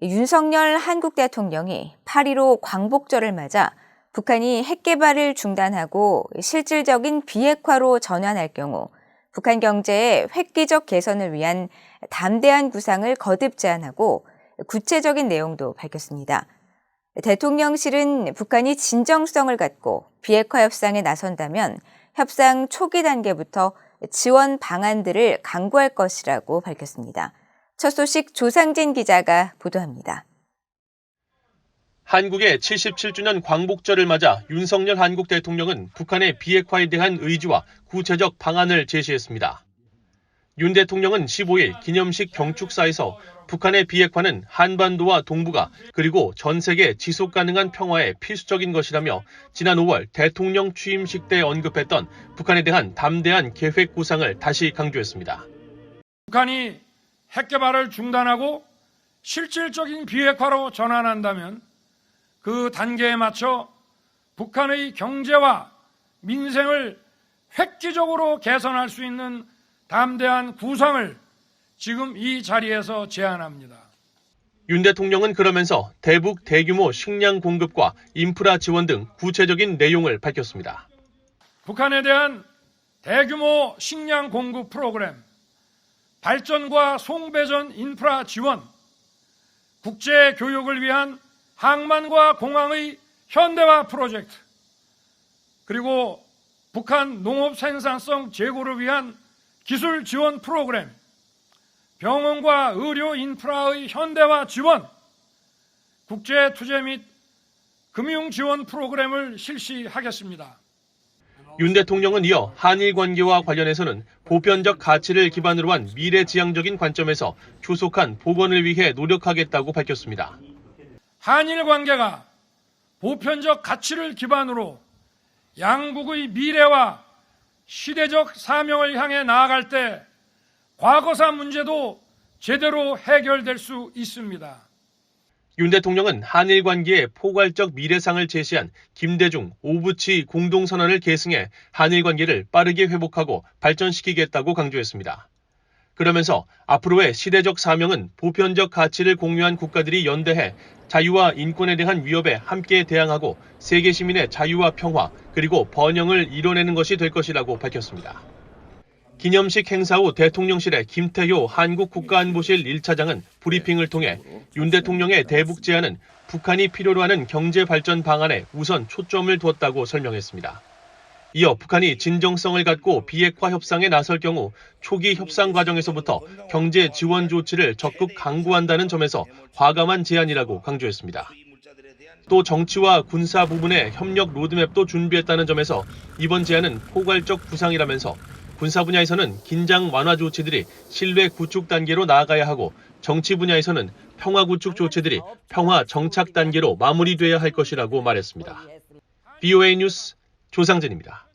윤석열 한국 대통령이 8.15 광복절을 맞아 북한이 핵 개발을 중단하고 실질적인 비핵화로 전환할 경우 북한 경제의 획기적 개선을 위한 담대한 구상을 거듭 제안하고 구체적인 내용도 밝혔습니다. 대통령실은 북한이 진정성을 갖고 비핵화 협상에 나선다면 협상 초기 단계부터 지원 방안들을 강구할 것이라고 밝혔습니다. 첫 소식 조상진 기자가 보도합니다. 한국의 77주년 광복절을 맞아 윤석열 한국 대통령은 북한의 비핵화에 대한 의지와 구체적 방안을 제시했습니다. 윤 대통령은 15일 기념식 경축사에서 북한의 비핵화는 한반도와 동북아 그리고 전 세계 지속 가능한 평화에 필수적인 것이라며 지난 5월 대통령 취임식 때 언급했던 북한에 대한 담대한 계획 구상을 다시 강조했습니다. 북한이 핵 개발을 중단하고 실질적인 비핵화로 전환한다면 그 단계에 맞춰 북한의 경제와 민생을 획기적으로 개선할 수 있는 담대한 구상을 지금 이 자리에서 제안합니다. 윤 대통령은 그러면서 대북 대규모 식량 공급과 인프라 지원 등 구체적인 내용을 밝혔습니다. 북한에 대한 대규모 식량 공급 프로그램, 발전과 송배전 인프라 지원, 국제 교육을 위한 항만과 공항의 현대화 프로젝트, 그리고 북한 농업 생산성 제고를 위한 기술 지원 프로그램, 병원과 의료 인프라의 현대화 지원, 국제 투자 및 금융 지원 프로그램을 실시하겠습니다. 윤 대통령은 이어 한일 관계와 관련해서는 보편적 가치를 기반으로 한 미래지향적인 관점에서 조속한 복원을 위해 노력하겠다고 밝혔습니다. 한일 관계가 보편적 가치를 기반으로 양국의 미래와 시대적 사명을 향해 나아갈 때 과거사 문제도 제대로 해결될 수 있습니다. 윤 대통령은 한일 관계의 포괄적 미래상을 제시한 김대중, 오부치 공동선언을 계승해 한일 관계를 빠르게 회복하고 발전시키겠다고 강조했습니다. 그러면서 앞으로의 시대적 사명은 보편적 가치를 공유한 국가들이 연대해 자유와 인권에 대한 위협에 함께 대항하고 세계 시민의 자유와 평화 그리고 번영을 이뤄내는 것이 될 것이라고 밝혔습니다. 기념식 행사 후 대통령실의 김태효 한국국가안보실 1차장은 브리핑을 통해 윤 대통령의 대북 제안은 북한이 필요로 하는 경제 발전 방안에 우선 초점을 두었다고 설명했습니다. 이어 북한이 진정성을 갖고 비핵화 협상에 나설 경우 초기 협상 과정에서부터 경제 지원 조치를 적극 강구한다는 점에서 과감한 제안이라고 강조했습니다. 또 정치와 군사 부분의 협력 로드맵도 준비했다는 점에서 이번 제안은 포괄적 구상이라면서 군사 분야에서는 긴장 완화 조치들이 신뢰 구축 단계로 나아가야 하고 정치 분야에서는 평화 구축 조치들이 평화 정착 단계로 마무리돼야 할 것이라고 말했습니다. BOA 뉴스 조상진입니다.